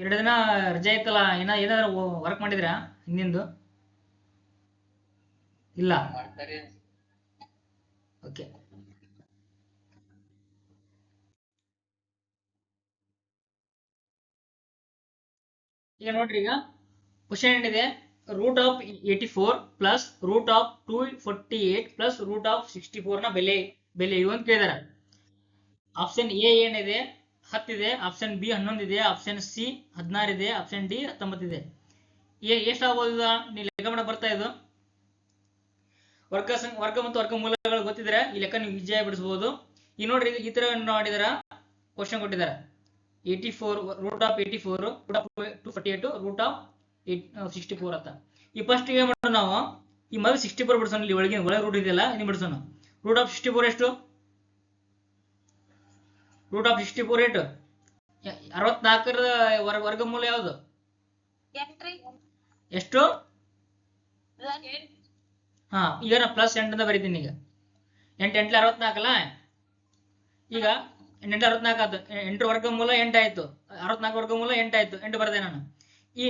ಎರಡು ದಿನ ರಜೆ ಇತ್ತಲ್ಲ, ಏನಾದ್ರು ವರ್ಕ್ ಮಾಡಿದ್ರಾ ಹಿಂದಿಂದು? ಇಲ್ಲ. ಓಕೆ. ಈಗ ನೋಡ್ರಿ, ಈಗ ಕ್ವಶನ್ ಏನಿದೆ, √84 ಪ್ಲಸ್ √248 ಪ್ಲಸ್ √64 ನ ಬೆಲೆ ಬೆಲೆ ಇವು ಅಂತ ಕೇಳಿದಾರೆ. ಆಪ್ಷನ್ ಎ ಏನಿದೆ 10 ಇದೆ, ಆಪ್ಷನ್ ಬಿ 11 ಇದೆ, ಆಪ್ಷನ್ ಸಿ 16 ಇದೆ, ಆಪ್ಷನ್ ಡಿ 19 ಇದೆ. ಎಷ್ಟಾಗ್ಬೋದು ನೀವು ಲೆಕ್ಕ ಮಾಡಕ್ ಬರ್ತಾ ಇದು? ವರ್ಗ ಮತ್ತು ವರ್ಗಮೂಲಗಳು ಗೊತ್ತಿದ್ರೆ ಈ ಲೆಕ್ಕ ನೀವು ಈಸಿಯಾಗಿ ಬಿಡಿಸಬಹುದು. ಈಗ ನೋಡ್ರಿ, ಈ ತರ ಮಾಡಿದಾರ ಕ್ವಶನ್ ಕೊಟ್ಟಿದ್ದಾರೆ. 84 √84 √248 √64 ಅಂತ. ಈ ಫಸ್ಟ್ ಏನ್ ಮಾಡೋಣ ನಾವು, ಈ ಮೊದಲು 64 ಬಿಡಿಸೋಣ. ಇಲ್ಲಿ ಒಳಗೆ ರೂಟ್ ಇದೆಯಲ್ಲ, ಇದನ್ನ ಬಿಡಿಸೋಣ. √64 ಎಷ್ಟು? √64 ಏಟು? 64ರ ವರ್ಗಮೂಲ ಯಾವುದು? ಎಷ್ಟು? ಹಾ, ಈಗ ನಾ +8 ಅಂತ ಬರೀತೀನಿ. ಈಗ 8 8 64 ಅಲ್ಲ. ಈಗ 8 64 ಆಯ್ತು. 8 ವರ್ಗಮೂಲ 8 ಆಯ್ತು, 64 ವರ್ಗಮೂಲ 8 ಆಯ್ತು, 8 ಬರ್ದೆ ನಾನು. ಈ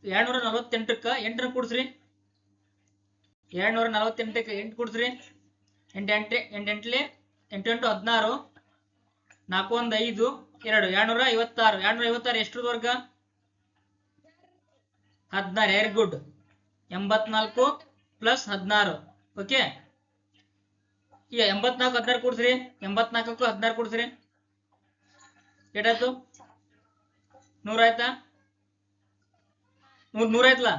248ಕ್ಕೆ 8 ಕೂಡಿಸ್ರಿ. 248ಕ್ಕೆ 8 ಕೂಡಿಸ್ರಿ. 8 8 8 8 8 16, 4 1 5 2 256. 256 ಎಷ್ಟು ವರ್ಗ? 16. Very good. 84 ಪ್ಲಸ್ 16. ಓಕೆ. ಈಗ 84 16 ಕೂಡಿಸ್ರಿ. 84ಕ್ಕೂ 16 ಕೂಡಿಸ್ರಿ. ಎಷ್ಟಾಯ್ತು? 100 ಆಯ್ತಾ? 100 ಆಯ್ತಲ್ಲ?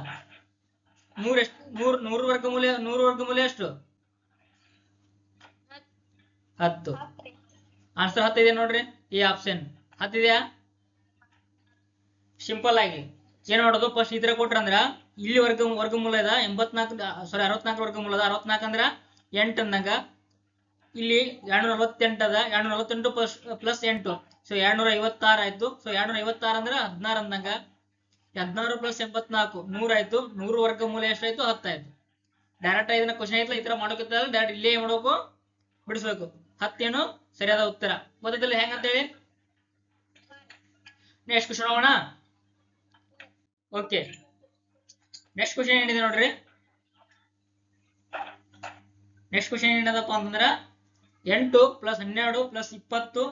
100 ಎಷ್ಟು? 100 ವರ್ಗಮೂಲ ಎಷ್ಟು? 10. ಆನ್ಸರ್ 10 ಇದೆ ನೋಡ್ರಿ. ಈ ಆಪ್ಷನ್ 10 ಇದೆಯಾ? ಸಿಂಪಲ್ ಆಗಿ ಏನ್ ಮಾಡೋದು, ಫಸ್ಟ್ ಈ ತರ ಕೊಟ್ರಂದ್ರ ಇಲ್ಲಿ ವರ್ಗಮೂಲ ಇದೆ 64 ವರ್ಗಮೂಲ ಅದ 64 ಅಂದ್ರ 8 ಅಂದಾಗ, ಇಲ್ಲಿ 248 ಅದ, 248 ಪ್ಲಸ್ 8, ಸೊ 256 ಆಯ್ತು. ಸೊ 256 ಅಂದ್ರೆ 16 ಅಂದಂಗ. 16 ಪ್ಲಸ್ 84 100 ಆಯ್ತು. 100 ವರ್ಗಮೂಲ ಎಷ್ಟಾಯ್ತು? 10 ಆಯ್ತು. ಡೈರೆಕ್ಟ್ ಇದನ್ನ ಕ್ವಶನ್ ಐತ್ಲ, ಈ ತರ ಮಾಡೋಕಿತ್ತಲ್ಲ, ಡೈರೆಕ್ಟ್ ಇಲ್ಲೇ ಏನ್ ಮಾಡ್ಬೇಕು, ಬಿಡಿಸ್ಬೇಕು. 10 ಏನು ಸರಿಯಾದ ಉತ್ತರ. ಗೊತ್ತಿಲ್ಲ ಹೆಂಗಂತೇಳಿ. ನೆಕ್ಸ್ಟ್ ಕ್ವಶನ್ ಹೋಗೋಣ. ಓಕೆ, ನೆಕ್ಸ್ಟ್ ಕ್ವಶನ್ ಏನಿದೆ ನೋಡ್ರಿ. ನೆಕ್ಸ್ಟ್ ಕ್ವಶನ್ ಏನದಪ್ಪ ಅಂತಂದ್ರ 8 ಪ್ಲಸ್ 12 ಪ್ಲಸ್ 20.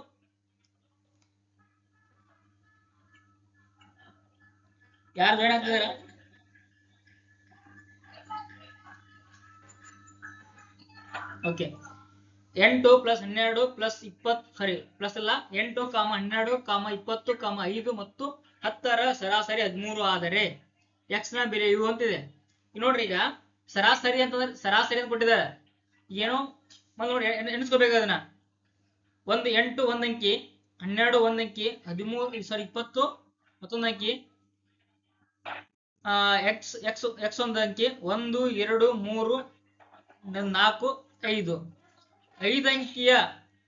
ಯಾರು ಜಾಯ್ನ್ ಆಗ್ತಿದಾರ? Okay. 8 plus 12 plus 20, sorry plus ಅಲ್ಲ, 8, 12, 20, 5 ಮತ್ತು 10ರ ಸರಾಸರಿ 13 ಆದರೆ ಎಕ್ಸ್ ನ ಬೆಲೆ ಇವು ಅಂತಿದೆ. ನೋಡ್ರಿ, ಈಗ ಸರಾಸರಿ ಅಂತಂದ್ರೆ ಸರಾಸರಿ ಅಂತ ಕೊಟ್ಟಿದ್ದಾರೆ. ಏನೋ ನೋಡಿ ಎಣಿಸ್ಕೋಬೇಕು ಅದನ್ನ. 8 ಒಂದ್ ಅಂಕಿ, 12 ಒಂದ್ ಅಂಕಿ, 13 ಸಾರಿ 20 ಮತ್ತೊಂದು ಅಂಕಿ, ಎಕ್ಸ್ ಒಂದು ಅಂಕಿ, 1 2 3 4 5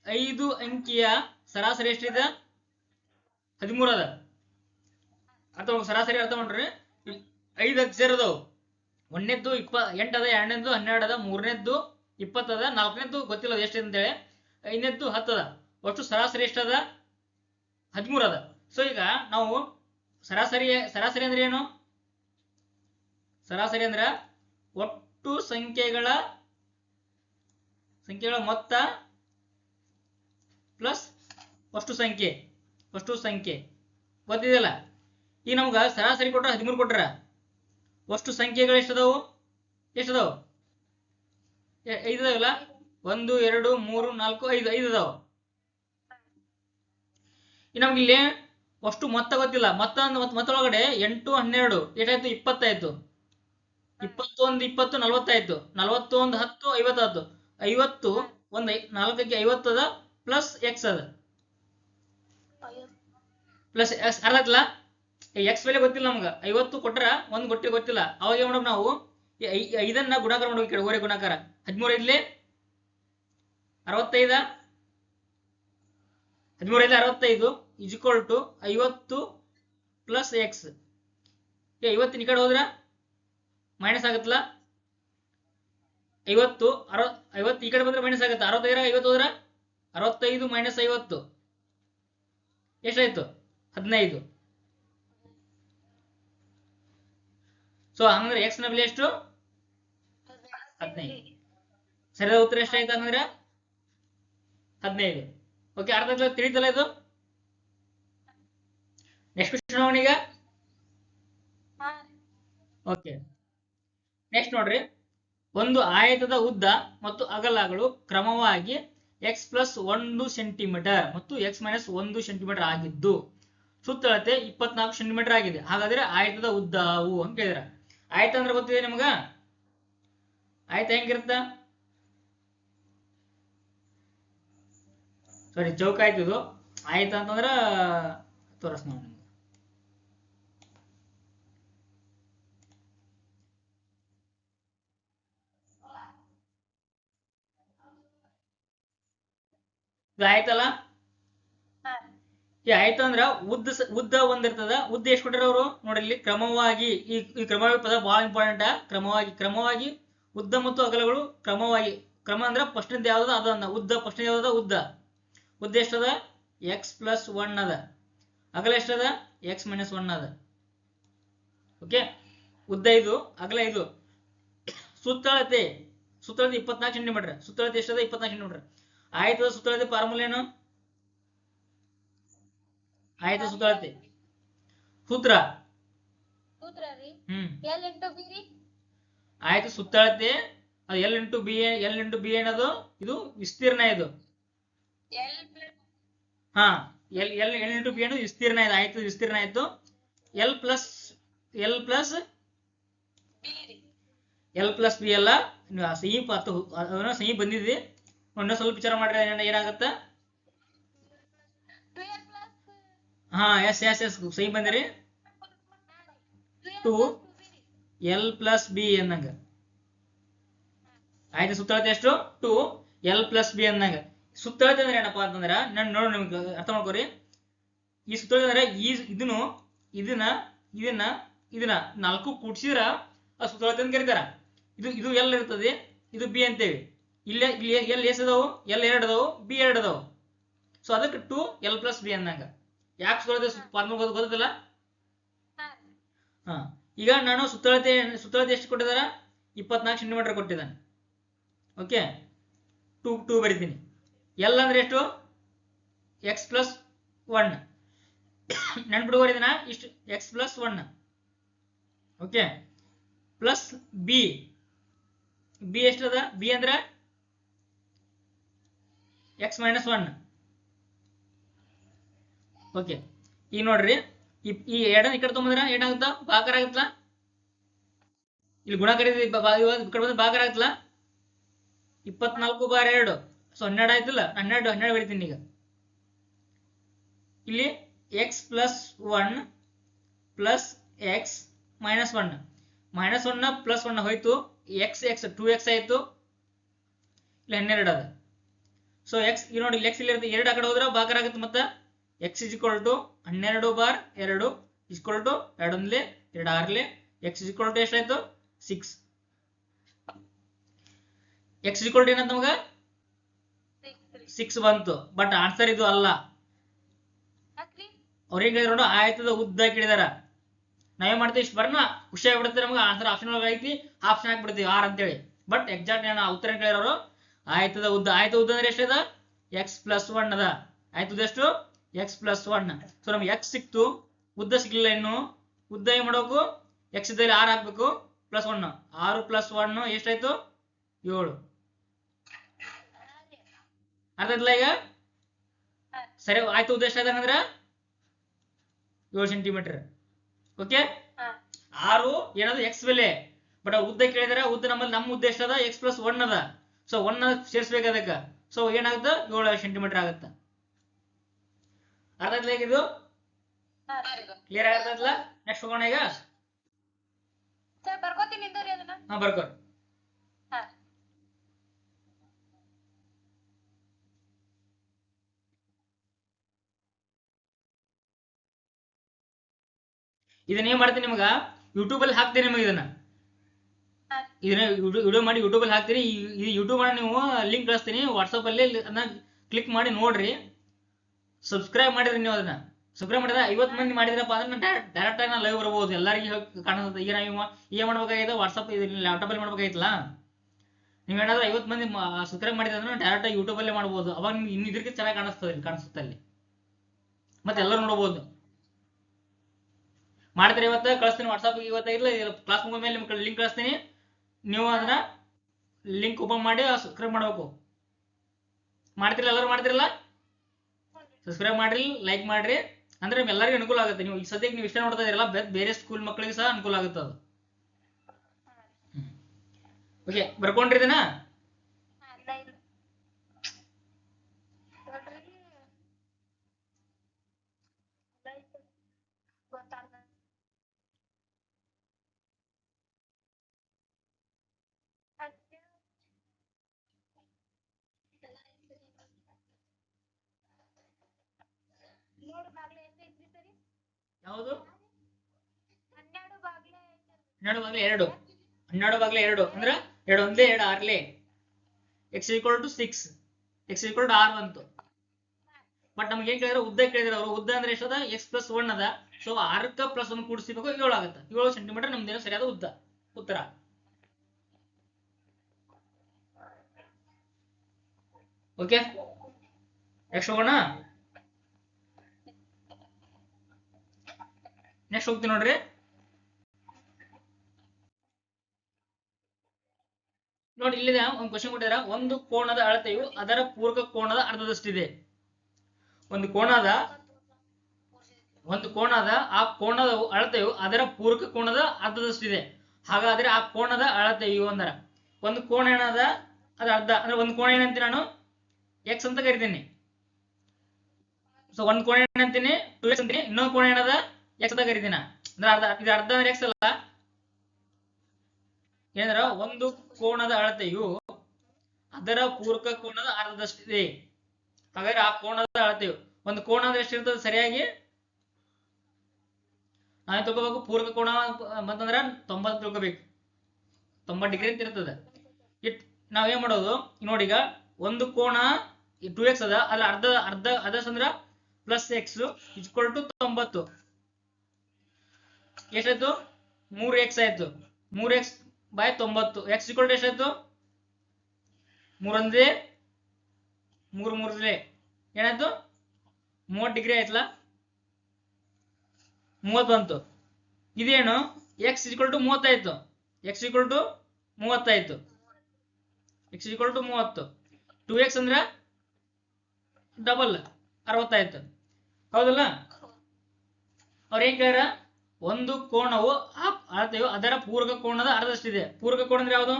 5 ಅಂಕಿಯ ಸರಾಸರಿ ಎಷ್ಟಿದೆ? 13 ಅದ. ಅಥವಾ ಸರಾಸರಿ ಅರ್ಥ ಮಾಡ್ರಿ. 5 ಅಕ್ಷರ ಅದಾವ. ಒಂದನೇದ್ದು 8 ಅದ, ಎರಡನೇದ್ದು 12 ಅದ, ಮೂರನೇದ್ದು 20 ಅದ, ನಾಲ್ಕನೇದ್ದು ಗೊತ್ತಿಲ್ಲ ಎಷ್ಟಿದೆ ಅಂತೇಳಿ, ಐದನೇದ್ದು 10 ಅದ. ಒಟ್ಟು ಸರಾಸರಿ ಎಷ್ಟದ? 13 ಅದ. ಸೊ ಈಗ ನಾವು ಸರಾಸರಿ ಅಂದ್ರೆ ಏನು? ಸರಾಸರಿ ಅಂದ್ರೆ ಒಟ್ಟು ಸಂಖ್ಯೆಗಳ ಮೊತ್ತ ಪ್ಲಸ್ ಅಷ್ಟು ಸಂಖ್ಯೆ ಗೊತ್ತಿದೆಯಲ್ಲ. ಈಗ ನಮ್ಗ ಸರಾಸರಿ ಕೊಟ್ರ 13 ಕೊಟ್ರ, ಅಷ್ಟು ಸಂಖ್ಯೆಗಳು ಎಷ್ಟದಾವು? 5 ಅದಾವಲ್ಲ. 1 2 3 4 5 ಅದಾವ. ನಮ್ಗೆ ಇಲ್ಲಿ ಅಷ್ಟು ಮೊತ್ತ ಗೊತ್ತಿಲ್ಲ. ಮೊತ್ತೊಳಗಡೆ 8 12 ಎಷ್ಟಾಯ್ತು? 20 ಆಯ್ತು. 21 20 40 ಆಯ್ತು. 41 10 50 ಆಯ್ತು. 50 ಒಂದು 4ಕ್ಕೆ 50 ಅದ, ಪ್ಲಸ್ ಎಕ್ಸ್ ಅದ, ಪ್ಲಸ್ ಎಕ್ಸ್ ಅರ್ಥ ಆಯ್ತಲ್ಲ. ಎಕ್ಸ್ ಬೆಲೆ ಗೊತ್ತಿಲ್ಲ ನಮ್ಗೆ. 50 ಕೊಟ್ರ ಒಂದು ಗೊತ್ತಿಲ್ಲ. ಅವಾಗ ಏನ್ ಮಾಡೋದು ನಾವು, 5ನ್ನ ಗುಣಾಕಾರ ಮಾಡ್ಬೇಕು. ಓರೆ ಗುಣಾಕಾರ 13 ಐದ್ಲಿ 65, 13 ಐದ್ಲಿ 65 ಇಜ್ಕೊಲ್ ಟು 50 ಪ್ಲಸ್ ಎಕ್ಸ್. 50 ಈ ಕಡೆ ಹೋದ್ರ ಮೈನಸ್ ಆಗುತ್ತಲ್ಲ. 50 ಈ ಕಡೆ ಬಂದ್ರೆ ಮೈನಸ್ ಆಗುತ್ತೆ. 65 50 ಹೋದ್ರ 65 ಮೈನಸ್ 50 ಎಷ್ಟಾಯ್ತು? 15. ಸೊ ಹಂಗಂದ್ರೆ ಎಕ್ಸ್ ನ ಬೆಲೆ ಎಷ್ಟು 15. ಸರಿಯಾದ ಉತ್ತರ ಎಷ್ಟಾಯ್ತು ಹಂಗಂದ್ರೆ 15. ಓಕೆ, ಅರ್ಧ ತಿಳಿತಲ್ಲ ಇದು. ನೆಕ್ಸ್ಟ್ ಕ್ವಶನ್ ಅವನೀಗ. ಓಕೆ, ನೆಕ್ಸ್ಟ್ ನೋಡ್ರಿ, ಒಂದು ಆಯತದ ಉದ್ದ ಮತ್ತು ಅಗಲಗಳು ಕ್ರಮವಾಗಿ ಎಕ್ಸ್ ಪ್ಲಸ್ 1 ಸೆಂಟಿಮೀಟರ್ ಮತ್ತು ಎಕ್ಸ್ ಮೈನಸ್ 1 ಸೆಂಟಿಮೀಟರ್ ಆಗಿದ್ದು ಸುತ್ತಳತೆ 24 ಸೆಂಟಿಮೀಟರ್ ಆಗಿದೆ. ಹಾಗಾದ್ರೆ ಆಯತದ ಉದ್ದವು ಅಂತ ಕೇಳಿದ್ರ. ಆಯತ ಅಂದ್ರೆ ಗೊತ್ತಿದೆ ನಿಮ್ಗ? ಆಯತ ಹೆಂಗಿರುತ್ತ? ಸಾರಿ, ಚೌಕ ಆಯ್ತು ಇದು. ಆಯತ ಅಂತಂದ್ರ ತೋರಿಸ್ ನೋಡಿ ನಿಮ್ಗೆ. ಇದು ಆಯ್ತಲ್ಲ? ಈ ಆಯ್ತು ಅಂದ್ರ ಉದ್ದ ಒಂದಿರ್ತದ. ಉದ್ದ ಎಷ್ಟು ಕೊಟ್ಟಾರ ಅವರು ನೋಡಿ ಇಲ್ಲಿ, ಕ್ರಮವಾಗಿ. ಈ ಕ್ರಮವಾಗಿ ಪದ ಬಹಳ ಇಂಪಾರ್ಟೆಂಟ್. ಕ್ರಮವಾಗಿ ಉದ್ದ ಮತ್ತು ಅಗಲಗಳು ಕ್ರಮವಾಗಿ. ಕ್ರಮ ಅಂದ್ರ ಫಸ್ಟ್ ಯಾವ್ದು ಅದ ಉದ್ದ. ಫಸ್ಟ್ ಯಾವ್ದ ಉದ್ದ ಎಷ್ಟದ? ಎಕ್ಸ್ ಪ್ಲಸ್ 1 ಅದ. ಅಗಲ ಎಷ್ಟದ? ಎಕ್ಸ್ ಮೈನಸ್ 1 ಅದ. ಓಕೆ, ಉದ್ದ ಇದು, ಅಗಲ ಇದು. ಸುತ್ತಳತೆ 24 ಸೆಂಟಿಮೀಟರ್. ಸುತ್ತಳತೆ ಎಷ್ಟದ? 24 ಸೆಂಟಿಮೀಟರ್. ಆಯ್ತದ ಸುತ್ತಳತೆ ಫಾರ್ಮುಲಾ ಏನು? ಆಯ್ತು ಸುತ್ತಳತೆ ಸೂತ್ರ ಆಯ್ತು ಸುತ್ತಳತೆ ಅದು ಎಲ್ ಇಂಟು ಬಿ ಏನದು? ಇದು ವಿಸ್ತೀರ್ಣ. ಇದು ಹಾ, ಎಲ್ ಇಂಟು ಬಿ ಅನ್ನೋದು ವಿಸ್ತೀರ್ಣ. ಇದು ಆಯ್ತು, ವಿಸ್ತೀರ್ಣ ಆಯ್ತು. ಎಲ್ ಪ್ಲಸ್ ಬಿ ಎಲ್ಲ ಸಿಹಿ ಬಂದಿದೆ. ಇನ್ನೂ ಸ್ವಲ್ಪ ವಿಚಾರ ಮಾಡ್ರೆ ಏನಾಗತ್ತ? ಹಾ, ಎಸ್ ಸಹಿ ಬಂದಿರಿ. 2l ಪ್ಲಸ್ ಬಿ ಅನ್ನಂಗ ಆಯ್ತು. ಸುತ್ತಳತೆ ಎಷ್ಟು? 2l plus B ಅನ್ನಂಗ. ಸುತ್ತಳತೆ ಅಂದ್ರೆ ಏನಪ್ಪಾ ಅಂತಂದ್ರ, ನಾನು ನೋಡು ನಿಮ್ಗೆ ಅರ್ಥ ಮಾಡ್ಕೋರಿ. ಈ ಸುತ್ತಳತೆ ಅಂದ್ರೆ ಇದನ್ನ 4 ಕೂಡ್ಸಿದ್ರ ಆ ಸುತ್ತಳತೆ ಅಂತ ಕರೀತಾರ. ಇದು ಎಲ್ ಇರ್ತದೆ, ಇದು ಬಿ ಅಂತೇವಿ. ಇಲ್ಲಿ ಎಲ್ ಎಸ್ ಅದಾವು? ಎಲ್ 2 ಅದಾವು, ಬಿ 2 ಅದಾವು. ಸೊ ಅದಕ್ಕೆ 2l ಪ್ಲಸ್ ಬಿ ಅನ್ನಂಗ. ಯಾಕೆ ಸುತ್ತಳತೆ ಫಾರ್ಮುಲಾ ಗೊತ್ತಿಲ್ಲ? ಹಾ, ಈಗ ನಾನು ಸುತ್ತಳತೆ ಎಷ್ಟು ಕೊಟ್ಟಿದಾರ? 24 ಸೆಂಟಿಮೀಟರ್ ಕೊಟ್ಟಿದ್ದಾನೆ. ಓಕೆ, 2 ಬರಿತೀನಿ. ಎಲ್ ಅಂದ್ರೆ ಎಷ್ಟು? ಎಕ್ಸ್ ಪ್ಲಸ್ 1 ನೆನ್ಪಿಡ್ಕೋರಿದನ ಇಷ್ಟು, x plus 1. Okay, plus B ಎಷ್ಟದ? ಬಿ ಅಂದ್ರೆ ಎಕ್ಸ್ ಮೈನಸ್ 1. ಓಕೆ, ಈಗ ನೋಡ್ರಿ, ಈ ಎರಡನ್ನ ಈ ಕಡೆ ತೊಗೊಂಡ್ರ ಏನಾಗುತ್ತಾ? ಭಾಗಾಕಾರ ಆಗುತ್ತಲ್ಲ. ಇಲ್ಲಿ ಗುಣಾಕಾರ ಈ ಕಡೆ ಬಂದ್ರೆ ಭಾಗಾಕಾರ ಆಗುತ್ತಲ್ಲ. 24/2 ಸೊ 12 ಆಯ್ತಲ್ಲ. 12 ಬರಿತೀನಿ ಈಗ. ಇಲ್ಲಿ X plus 1 plus X minus 1. Minus 1 plus 1 ಹೋಯ್ತು. ಎಕ್ಸ್ 2x ಆಯ್ತು. ಇಲ್ಲಿ 12 ಅದ. ಸೊ ಎಕ್ಸ್ ಈ ನೋಡಿ, ಎಕ್ಸ್ ಇಲ್ಲಿ ಇರುತ್ತೆ. 2 ಆ ಕಡೆ ಹೋದ್ರೆ ಭಾಗಾಕಾರ ಆಗುತ್ತೆ. ಮತ್ತೆ x is equal to 12/2 is equal to 2 1 2 6 x is equal to ಎಷ್ಟಾಯ್ತು? 6. ಎಕ್ಸ್ ಇಸ್ ಈಕ್ವಲ್ ಟು ಏನಂತ ನಮಗ? 6 ಬಂತು. ಬಟ್ ಆನ್ಸರ್ ಇದು ಅಲ್ಲ. ಅವ್ರಿಗೆ ಹೇಳಿದ್ರು ಆಯ್ತದ ಉದ್ದ ಕೇಳಿದಾರ. ನಾವೇನ್ ಮಾಡ್ತೀವಿ? ಇಷ್ಟು ಬರ್ನ ಖುಷಿ ಆಗ್ಬಿಡುತ್ತೆ ನಮ್ಗೆ. ಆನ್ಸರ್ ಆಪ್ಷನ್ ಒಳಗೆ ಐತಿ, ಆಪ್ಷನ್ ಹಾಕ್ಬಿಡ್ತೀವಿ 6 ಅಂತೇಳಿ. ಬಟ್ ಎಕ್ಸಾಕ್ಟ್ ನಾನು ಉತ್ತರ ಕೇಳಿರೋರು ಆಯ್ತದ ಉದ್ದ. ಉದ್ದ ಅಂದ್ರೆ ಎಷ್ಟಿದ? ಎಕ್ಸ್ ಪ್ಲಸ್ 1 ಅದ. ಆಯ್ತದ ಎಷ್ಟು? X plus 1. ಸೊ ನಮ್ಗೆ ಎಕ್ಸ್ ಸಿಕ್ತು, ಉದ್ದ ಸಿಗ್ಲಿಲ್ಲ. ಇನ್ನು ಉದ್ದ ಏನ್ ಮಾಡ್ಬೇಕು? ಎಕ್ಸ್ ಇದ್ದಲ್ಲಿ 6 ಹಾಕ್ಬೇಕು, ಪ್ಲಸ್ 1. 6 ಪ್ಲಸ್ 1 ಎಷ್ಟಾಯ್ತು? 7. ಅರ್ಥ ಆಯ್ತಲ್ಲ ಈಗ? ಸರಿ, ಆಯ್ತು. ಉದ್ದ ಎಷ್ಟಾಯ್ತಂದ್ರ 7 ಸೆಂಟಿಮೀಟರ್. ಓಕೆ, 6 ಏನದು? ಎಕ್ಸ್ ಬೆಲೆ. ಬಟ್ ಉದ್ದ ಕೇಳಿದ್ರೆ ಉದ್ದ ನಮ್ಮ ಉದ್ದ ಎಷ್ಟದ? ಎಕ್ಸ್ ಪ್ಲಸ್ 1 ಅದ. ಸೊ 1 ಸೇರಿಸ್ಬೇಕು ಅದಕ್ಕೆ. ಸೊ ಏನಾಗುತ್ತೆ? 7 ಸೆಂಟಿಮೀಟರ್ ಆಗುತ್ತೆ. ಅರ್ಥ ಆಯ್ತಲ್ಲ? ಇದು ಕ್ಲಿಯರ್ ಆಗ್ತದಲ್ಲ? ನೆಕ್ಸ್ಟ್ ಹೋಗೋಣ ಈಗ. ಹಾ, ಬರ್ಕೋರಿ. ಇದನ್ನ ಏನ್ ಮಾಡ್ತೀನಿ ನಿಮ್ಗ ಯೂಟ್ಯೂಬ್ ಅಲ್ಲಿ ಹಾಕ್ತೀನಿ. ನಿಮಗೆ ಇದನ್ನ ವಿಡಿಯೋ ಮಾಡಿ ಯೂಟ್ಯೂಬ್ ಅಲ್ಲಿ ಹಾಕ್ತೀನಿ. ಈ ಯೂಟ್ಯೂಬ್ ಮಾಡಿ ನೀವು ಲಿಂಕ್ ಕಳಿಸ್ತೀನಿ. ವಾಟ್ಸಪ್ ಅಲ್ಲಿ ಅದನ್ನ ಕ್ಲಿಕ್ ಮಾಡಿ ನೋಡ್ರಿ. ಸಬ್ಸ್ಕ್ರೈಬ್ ಮಾಡಿದ್ರಿ ನೀವು ಅದನ್ನ. ಸಬ್ಸ್ಕ್ರೈಬ್ ಮಾಡಿದ್ರೆ 50 ಮಂದಿ ಮಾಡಿದ್ರಪ್ಪ ಅಂದ್ರೆ ಡೈರೆಕ್ಟ್ ಆಗಿ ನಾ ಲೈವ್ ಬರ್ಬೋದು, ಎಲ್ಲರಿಗೂ ಕಾಣಿಸುತ್ತೆ. ಈಗ ನಾವು ಏನ್ ಮಾಡ್ಬೇಕಾಗಿತ್ತು, ವಾಟ್ಸಪ್ ಲ್ಯಾಪ್ಟಾಪ್ ಅಲ್ಲಿ ಮಾಡ್ಬೇಕಾಗಿತ್ತಲ್ಲ, ನೀವೇನಾದ್ರೂ 50 ಮಂದಿ ಸಬ್ಸ್ಕ್ರೈಬ್ ಮಾಡಿದ್ರೆ ಡೈರೆಕ್ಟ್ ಆಗಿ ಯೂಟ್ಯೂಬ್ ಅಲ್ಲೇ ಮಾಡ್ಬೋದು. ಅವಾಗ ನಿಮ್ಗೆ ಇನ್ನು ಇದಕ್ಕೆ ಚೆನ್ನಾಗಿ ಕಾಣಿಸುತ್ತೆ ಅಲ್ಲಿ, ಮತ್ತೆ ಎಲ್ಲರೂ ನೋಡ್ಬೋದು. ಮಾಡ್ತೀರಿ ಇವತ್ತು ಕಳಿಸ್ತೀನಿ ವಾಟ್ಸಪ್. ಇವತ್ತು ಇಲ್ಲ ಕ್ಲಾಸ್ ಮುಗಿದ ಮೇಲೆ ನಿಮ್ಗೆ ಲಿಂಕ್ ಕಳಿಸ್ತೀನಿ, ನೀವು ಅದನ್ನ ಲಿಂಕ್ ಓಪನ್ ಮಾಡಿ ಸಬ್ಸ್ಕ್ರೈಬ್ ಮಾಡಬೇಕು. ಮಾಡ್ತಿರಲ್ಲ, ಎಲ್ಲರೂ ಮಾಡ್ತಿರಲ್ಲ? ಸಬ್ಸ್ಕ್ರೈಬ್ ಮಾಡ್ರಿ, ಲೈಕ್ ಮಾಡ್ರಿ, ಅಂದ್ರೆ ಎಲ್ಲರಿಗೂ ಅನುಕೂಲ ಆಗುತ್ತೆ. ನೀವು ಈಗ ಸದ್ಯಕ್ಕೆ ನೀವು ಇಷ್ಟ ನೋಡ್ತಾ ಇದ್ದೀರಲ್ಲ, ಬೇರೆ ಸ್ಕೂಲ್ ಮಕ್ಕಳಿಗೆ ಸಹ ಅನುಕೂಲ ಆಗುತ್ತೆ ಅದು. ಓಕೆ, ಬರ್ಕೊಂಡ್ರಿದನ? ಯಾವುದು? 12/2. 12/2 ಅಂದ್ರೆ 2 1 2 6 x = 6, x = 6 ಬಂತು. ಬಟ್ ನಮ್ಗೆ ಏನ್ ಕೇಳಿದ್ರೆ ಉದ್ದ ಕೇಳಿದ್ರೆ ಅವರು, ಉದ್ದ ಅಂದ್ರೆ ಎಷ್ಟದ? x + 1 ಅದ. ಸೊ 6ಕ್ಕೆ +1 ಕೂಡಿಸಬೇಕು, 7 ಆಗುತ್ತೆ. 7 ಸೆಂಟಿಮೀಟರ್ ನಮ್ದೇನೋ ಸರಿಯಾದ ಉದ್ದ. ಉತ್ತರ. ಓಕೆ, ನೆಕ್ಸ್ಟ್ ಹೋಗೋಣ. ನೆಕ್ಸ್ಟ್ ಹೋಗ್ತೀನಿ ನೋಡ್ರಿ. ನೋಡಿ, ಇಲ್ಲಿದೆ ಒಂದು ಕ್ವಶನ್ ಕೊಟ್ಟಿದ್ದಾರೆ. ಒಂದು ಕೋನದ ಅಳತೆಯು ಅದರ ಪೂರಕ ಕೋನದ ಅರ್ಧದಷ್ಟಿದೆ. ಒಂದು ಕೋನದ ಆ ಕೋನದ ಅಳತೆಯು ಅದರ ಪೂರಕ ಕೋನದ ಅರ್ಧದಷ್ಟಿದೆ. ಹಾಗಾದ್ರೆ ಆ ಕೋನದ ಅಳತೆಯು ಅಂದ್ರೆ, ಒಂದು ಕೋನ ಏನದ ಅದ್ರ ಅರ್ಧ, ಅಂದ್ರೆ ಒಂದು ಕೋನ ಏನಂತೀನಿ ನಾನು x ಅಂತ ಕರಿತೀನಿ. ಸೊ ಒಂದು ಕೋನ ಏನಂತೀನಿ 2x ಅಂತೀನಿ, ಇನ್ನೊಂದು ಕೋನ ಏನದ x ಅಂತ ಕರಿತೀನಿ. ಅಂದ್ರೆ ಅರ್ಧ, ಇದು ಅರ್ಧ ಅಂದ್ರೆ x ಅಲ್ಲ. ಏನಂದ್ರ ಒಂದು ಕೋನದ ಅಳತೆಯು ಅದರ ಪೂರಕ ಕೋನದ ಅರ್ಧದಷ್ಟಿದೆ. ಹಾಗಾದ್ರೆ ಆ ಕೋನದ ಅಳತೆಯು, ಒಂದು ಕೋನ ಅಂದ್ರೆ ಎಷ್ಟಿರ್ತದೆ ಸರಿಯಾಗಿ ನಾವೇ ತಿಳ್ಕೋಬೇಕು. ಪೂರಕ ಕೋನ ಮತ್ತಂದ್ರ 90 ತಿಳ್ಕೋಬೇಕು. 90 ಡಿಗ್ರಿ ಅಂತ ಇರ್ತದೆ. ನಾವೇನ್ ಮಾಡೋದು ನೋಡಿ, ಈಗ ಒಂದು ಕೋನ 2x ಅದ, ಅದ್ರ ಅರ್ಧ ಅದರ್ಸ್ ಅಂದ್ರ +x = 90. ಎಷ್ಟಾಯ್ತು? 3x ಆಯ್ತು. 3x/90. x = ಎಷ್ಟಾಯ್ತು? 3 3 ಏನಾಯ್ತು? 30 ಡಿಗ್ರಿ ಆಯ್ತಲ್ಲ, 30 ಬಂತು. ಇದೇನು? x = 30 ಆಯ್ತು. x = 30 ಆಯ್ತು. x = 30. 2x ಅಂದ್ರೆ ಡಬಲ್ 60 ಆಯ್ತು. ಹೌದಲ್ಲ? ಅವ್ರ ಏನ್ ಕೇಳ್ಯಾರ? ಒಂದು ಕೋನವು ಆ ಅಳತೆಯು ಅದರ ಪೂರಕ ಕೋನದ ಅರ್ಧದಷ್ಟಿದೆ. ಪೂರಕ ಕೋನ ಅಂದ್ರೆ ಯಾವುದು?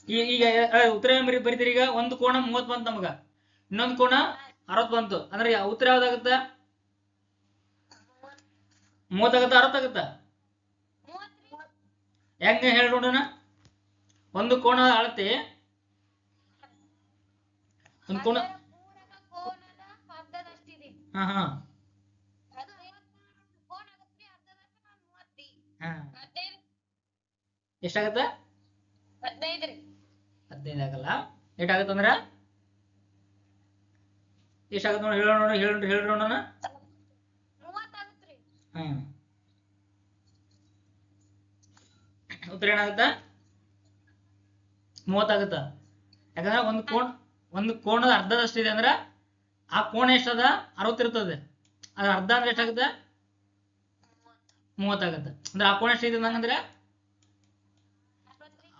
ಈಗ ಉತ್ತರ ಬರೀತೀರಿ. ಈಗ ಒಂದು ಕೋನ 30 ಬಂತು ನಮಗ, ಇನ್ನೊಂದು ಕೋನ 60 ಬಂತು. ಅಂದ್ರೆ ಉತ್ತರ ಯಾವ್ದಾಗುತ್ತ? 30 ಆಗುತ್ತಾ 60 ಆಗುತ್ತಾ? ಹೆಂಗ ಹೇಳಿ ನೋಡೋಣ. ಒಂದು ಕೋನದ ಅಳತೆ, ಒಂದು ಕೋನ ಎಷ್ಟಾಗತ್ತ? 15 ಆಗಲ್ಲ. ಎಷ್ಟಾಗತ್ತಂದ್ರ ಎಷ್ಟಾಗತ್ತ ನೋಡಿ, ಹೇಳಿ ನೋಡೋಣ. ಉತ್ತರ ಏನಾಗುತ್ತ? 30 ಆಗುತ್ತ. ಯಾಕಂದ್ರೆ ಒಂದು ಕೋನದ ಅರ್ಧದಷ್ಟಿದೆ ಅಂದ್ರ ಆ ಕೋನ ಎಷ್ಟದ? 60 ಇರ್ತದೆ. ಅದ್ರ ಅರ್ಧ ಅಂದ್ರೆ ಎಷ್ಟಾಗುತ್ತೆ? 30 ಆಗುತ್ತೆ. ಅಂದ್ರೆ ಆ ಕೋನ ಎಷ್ಟಿದೆ ಹಂಗಂದ್ರೆ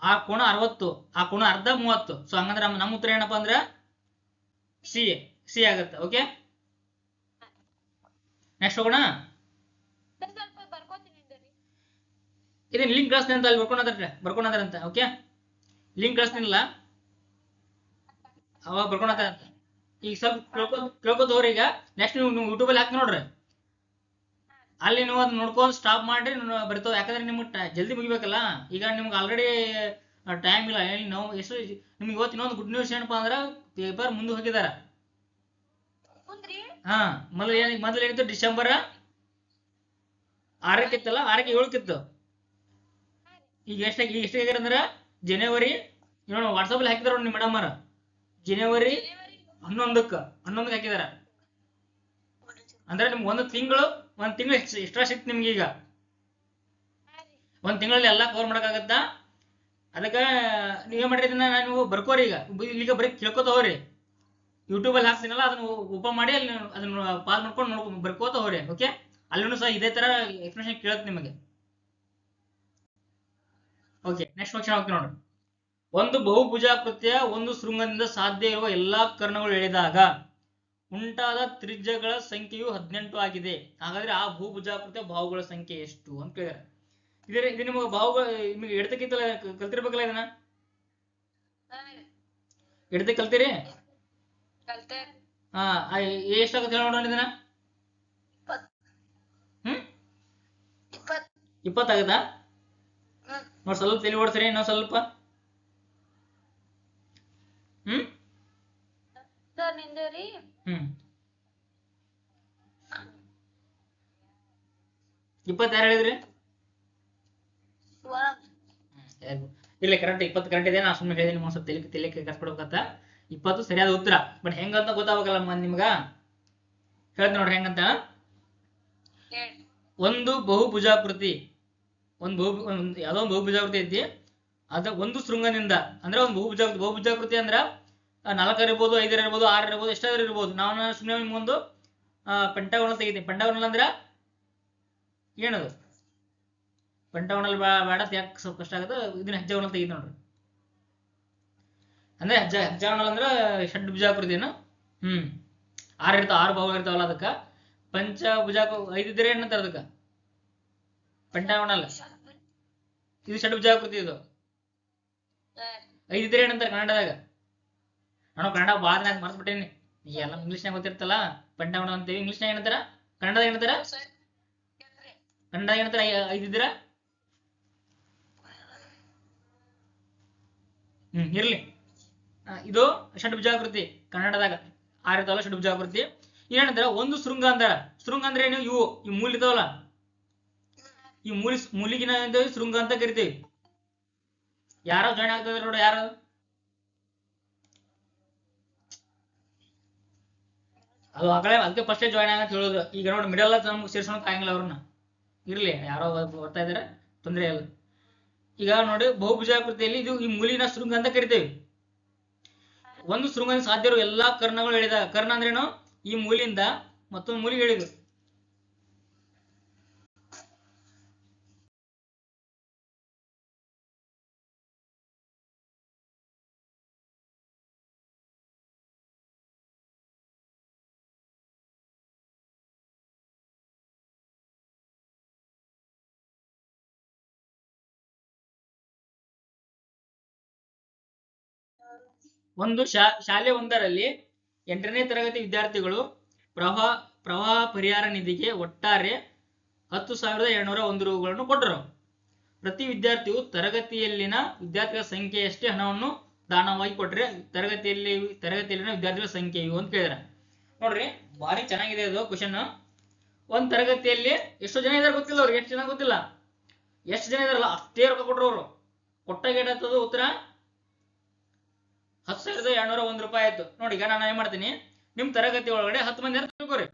ಆ ಕೋನ 60, ಆ ಕೋನ ಅರ್ಧ 30. ಸೊ ಹಂಗಂದ್ರೆ ನಮ್ಮ ಉತ್ತರ ಏನಪ್ಪಾ ಅಂದ್ರೆ ಸಿ ಆಗುತ್ತೆ. ಓಕೆ, ನೆಕ್ಸ್ಟ್ ಹೋಗೋಣ. ಇದನ್ನ ಲಿಂಕ್ ಕಳಿಸ್ತೀನಿ ಅಂತ ಅಲ್ಲಿ ಬರ್ಕೊಂಡಂತ. ಓಕೆ, ಲಿಂಕ್ ಕಳಿಸ್ತೀನಿಲ್ಲ ಅವಾಗ ಬರ್ಕೊಂಡಂತ. ಈಗ ಸ್ವಲ್ಪ ಕೇಳ್ಕೊತ ಹೋಗ್ರಿ. ಈಗ ನೆಕ್ಸ್ಟ್ ನೀವು ಯೂಟ್ಯೂಬ್ ಅಲ್ಲಿ ಹಾಕಿ ನೋಡ್ರಿ, ಅಲ್ಲಿ ನೀವು ಅದನ್ನ ನೋಡ್ಕೊಂಡು ಸ್ಟಾಪ್ ಮಾಡ್ರಿ ಬರ್ತವೆ. ಯಾಕಂದ್ರೆ ನಿಮ್ಗೆ ಜಲ್ದಿ ಮುಗಿಬೇಕಲ್ಲ. ಈಗ ನಿಮ್ಗೆ ಆಲ್ರೆಡಿ ಟೈಮ್ ಇಲ್ಲ. ನಾವು ಎಷ್ಟು ನಿಮ್ಗೆ ಇವತ್ತು ಇನ್ನೊಂದು ಗುಡ್ ನ್ಯೂಸ್ ಏನಪ್ಪಾ ಅಂದ್ರೆ ಪೇಪರ್ ಮುಂದೆ ಹೋಗಿದಾರ. ಮೊದಲು ಏನಿತ್ತು ಡಿಸೆಂಬರ್ 6ಕ್ಕೆ ಇತ್ತಲ್ಲ, 6ಕ್ಕೆ 7ಕ್ಕೆ ಇತ್ತು. ಈಗ ಎಷ್ಟಾಗ್ಯಾರ ಅಂದ್ರೆ ಜನವರಿ, ವಾಟ್ಸಪ್ ಅಲ್ಲಿ ಹಾಕಿದಾರ ನಿಮ್ಮ ಮೇಡಮ್ ಅವರ, ಜನವರಿ ಹನ್ನೊಂದಕ್ಕೆ ಹಾಕಿದಾರ. ಅಂದ್ರೆ ನಿಮ್ಗೆ ಒಂದ್ ತಿಂಗಳು ಎಕ್ಸ್ಟ್ರಾ ಸಿಕ್ತು ನಿಮ್ಗೆ. ಈಗ ಒಂದ್ ತಿಂಗಳಲ್ಲಿ ಎಲ್ಲಾ ಕವರ್ ಮಾಡಕ್ಕಾಗತ್ತಾ? ಅದಕ್ಕ ನೀವೇನ್ ಮಾಡ್ರಿ, ಇದನ್ನ ನೀವು ಬರ್ಕೋರಿ. ಈಗ ಬರೀ ಕೇಳ್ಕೊತ ಹೋಗ್ರಿ. ಯೂಟ್ಯೂಬ್ ಅಲ್ಲಿ ಹಾಕ್ತೀನಲ್ಲ, ಅದನ್ನ ಓಪನ್ ಮಾಡಿ ಅಲ್ಲಿ ಅದನ್ನ ಪಾಸ್ ಮಾಡ್ಕೊಂಡು ಬರ್ಕೋತ ಹೋಗ್ರಿ. ಓಕೆ, ಅಲ್ಲೂ ಸಹ ಇದೇ ತರ ಎಕ್ಸ್ಪ್ಲನೇಷನ್ ಕೇಳತ್ತೆ ನಿಮಗೆ. ಓಕೆ, ನೆಕ್ಸ್ಟ್ ಕ್ವಶನ್ ಹೋಗ್ತೀನಿ ನೋಡ್ರಿ. ಒಂದು ಬಹುಭುಜಾಕೃತಿಯ ಒಂದು ಶೃಂಗದಿಂದ ಸಾಧ್ಯ ಇರುವ ಎಲ್ಲಾ ಕರ್ಣಗಳು ಎಳೆದಾಗ ಉಂಟಾದ ತ್ರಿಜ್ಯಗಳ ಸಂಖ್ಯೆಯು 18 ಆಗಿದೆ. ಹಾಗಾದ್ರೆ ಆ ಬಹುಭುಜಾಕೃತಿಯ ಬಾಹುಗಳ ಸಂಖ್ಯೆ ಎಷ್ಟು ಅಂತ ಕೇಳಿದಾರೆ. ಇದು ನಿಮಗೆ ಬಾಹುಗಳು ನಿಮಗೆ ಎಡತಕ್ಕಿತ್ತಲ್ಲ, ಕಲ್ತಿರ್ಬೇಕಲ್ಲ ಇದನ್ನ. ಎಡತಕ್ಕೆ ಕಲ್ತೀರಿ? ಹಾ, ಎಷ್ಟಾಗುತ್ತೆ ಹೇಳಿ ನೋಡೋಣ ಇದನ್ನ. 20 ಆಗತ್ತಾ? ನೋಡಿ, ಸ್ವಲ್ಪ ತಲೆ ಓಡಿಸ್ರಿ ಇನ್ನೊಂದ್ ಸ್ವಲ್ಪ. ಹ್ಮ್ 20 ಯಾರು ಹೇಳಿದ್ರಿ? ಇಲ್ಲ, ಕರೆಕ್ಟ್ 20 ಕರೆಕ್ಟ್ ಇದೆ. ನಾ ಸುಮ್ಮನೆ ಹೇಳಿದೀನಿ, ಒಂದ್ ಸ್ವಲ್ಪ ತಲೆ ಕರ್ಸ್ಕೊಡ್ಬೇಕಂತ. 20 ಸರಿಯಾದ ಉತ್ತರ. ಬಟ್ ಹೆಂಗಂತ ಗೊತ್ತಾಗಲ್ಲ ನಿಮ್ಗ. ಹೇಳ್ತೀನಿ ನೋಡ್ರಿ ಹೆಂಗಂತ. ಒಂದು ಬಹುಭುಜಾಕೃತಿ, ಯಾವ್ದೋ ಒಂದು ಬಹುಭುಜಾಕೃತಿ ಐತಿ. ಅದ ಒಂದು ಶೃಂಗದಿಂದ, ಅಂದ್ರೆ ಒಂದು ಬಹುಭುಜಾಕೃತಿ ಅಂದ್ರ 4 ಇರ್ಬೋದು, 5 ಇರ್ಬೋದು, 6 ಇರ್ಬೋದು, ಎಷ್ಟಾದ್ರೂ ಇರ್ಬೋದು. ನಾವು ಸುಮ್ಮನೆ ನಿಮ್ಗೊಂದು ಪೆಂಟಾಗೋನಲ್ ತೆಗಿತೀನಿ. ಪೆಂಟಾಗೋನಲ್ ಅಂದ್ರ ಏನದು? ಪೆಂಟಾಗೋನಲ್ ಬೇಡ, ಯಾಕೆ ಸ್ವಲ್ಪ ಕಷ್ಟ ಆಗುತ್ತೆ. ಇದನ್ನ ಹೆಕ್ಸಾಗೋನಲ್ ತೆಗಿತೀನಿ ನೋಡ್ರಿ. ಅಂದ್ರೆ ಹೆಕ್ಸಾಗೋನಲ್ ಅಂದ್ರ ಷಡ್ಭುಜಾಕೃತಿನ. 6 ಬಾಹುಗಳು ಇರ್ತಾವಲ್ಲ ಅದಕ್ಕ. ಪಂಚಭುಜಾಕ 5 ಇದ್ರೆ ಏನಂತಾರ ಅದಕ್ಕ? ಪೆಂಟಾಗೋನಲ್. ಇದು ಷಡ್ಭುಜಾಕೃತಿ. ಇದು 5 ಇದ್ರೆ ಏನಂತಾರ ಕನ್ನಡದಾಗ? ನಾನು ಕನ್ನಡ ಭಾಳ ಮರ್ತ್ಬಿಟ್ಟೇನಿ. ಎಲ್ಲ ಇಂಗ್ಲೀಷ್ನಾಗ ಗೊತ್ತಿರ್ತಲ್ಲ. ಪೆಂಟಾಗೋನಲ್ ಅಂತೀವಿ. ಇಂಗ್ಲೀಷ್ನಾಗ ಏನಂತಾರ? ಕನ್ನಡದಾಗ ಏನಂತಾರ? ಕನ್ನಡ ಏನಂತಾರ 5 ಇದ್ರ? ಇರ್ಲಿ. ಇದು ಷಡ್ಭುಜಾಕೃತಿ ಕನ್ನಡದಾಗ. 6 ಇರ್ತಾವಲ್ಲ ಷಡ್ಭುಜಾಕೃತಿ. ಏನಂತಾರ? ಒಂದು ಶೃಂಗ ಅಂತಾರ. ಶೃಂಗ ಅಂದ್ರೆ ಏನು? ಈ ಮೂಲ ಇರ್ತಾವಲ್ಲ, ಈ ಮೂಲಿಗಿನ ಶೃಂಗ ಅಂತ ಕರಿತೀವಿ. ಯಾರೋ ಜಾಯ್ನ್ ಆಗ್ತದ ನೋಡು, ಯಾರು? ಅದು ಅದಕ್ಕೆ ಫಸ್ಟೇ ಜಾಯ್ನ್ ಆಗಂತ ಹೇಳೋದು. ಈಗ ನೋಡಿ, ಮಿಡಲ್ ನಮ್ಗೆ ಸೇರ್ಸೋಣಕ್ ಆಗಂಗಿಲ್ಲ ಅವ್ರನ್ನ. ಇರ್ಲಿ, ಯಾರೋ ಬರ್ತಾ ಇದಾರೆ, ತೊಂದರೆ ಇಲ್ಲ. ಈಗ ನೋಡಿ, ಬಹುಭುಜಾಕೃತಿಯಲ್ಲಿ ಇದು ಈ ಮೂಲಿನ ಶೃಂಗ ಅಂತ ಕರಿತೇವೆ. ಒಂದು ಶೃಂಗದಿಂದ ಸಾಧ್ಯ ಇರುವ ಎಲ್ಲಾ ಕರ್ಣಗಳು ಎಳೆದಾಗ. ಕರ್ಣ ಅಂದ್ರೇನು? ಈ ಮೂಲಿಯಿಂದ ಮತ್ತೊಂದು ಮೂಲಿಗೆ ಎಳೆದು. ಒಂದು ಶಾಲೆ ಒಂದರಲ್ಲಿ 8ನೇ ತರಗತಿ ವಿದ್ಯಾರ್ಥಿಗಳು ಪ್ರವಾಹ ಪರಿಹಾರ ನಿಧಿಗೆ ಒಟ್ಟಾರೆ 10,201 ರೂಗಳನ್ನು ಕೊಟ್ಟರು. ಪ್ರತಿ ವಿದ್ಯಾರ್ಥಿಯು ತರಗತಿಯಲ್ಲಿನ ವಿದ್ಯಾರ್ಥಿಗಳ ಸಂಖ್ಯೆಯಷ್ಟೇ ಹಣವನ್ನು ದಾನವಾಗಿ ಕೊಟ್ಟರೆ ತರಗತಿಯಲ್ಲಿನ ವಿದ್ಯಾರ್ಥಿಗಳ ಸಂಖ್ಯೆಯು ಅಂತ ಕೇಳಿದಾರೆ. ನೋಡ್ರಿ, ಭಾರಿ ಚೆನ್ನಾಗಿದೆ ಇದು ಕ್ವಶನ್. ಒಂದ್ ತರಗತಿಯಲ್ಲಿ ಎಷ್ಟು ಜನ ಇದಾರೆ ಗೊತ್ತಿಲ್ಲ ಅವ್ರಿಗೆ. ಎಷ್ಟು ಜನ ಗೊತ್ತಿಲ್ಲ, ಎಷ್ಟು ಜನ ಇದಾರಲ್ಲ ಅಷ್ಟೇ ರೊಕ್ಕ ಕೊಟ್ರು ಅವರು. ಕೊಟ್ಟಾಗ ಏನಾಗ್ತದ ಉತ್ತರ? 10,201 ರೂಪಾಯಿ ಆಯ್ತು. ನೋಡಿ, ಈಗ ನಾನು ಏನ್ ಮಾಡ್ತೀನಿ, ನಿಮ್ ತರಗತಿ ಒಳಗಡೆ 10 ಮಂದಿ ಅಂತ ತಿಳ್ಕೊರಿ.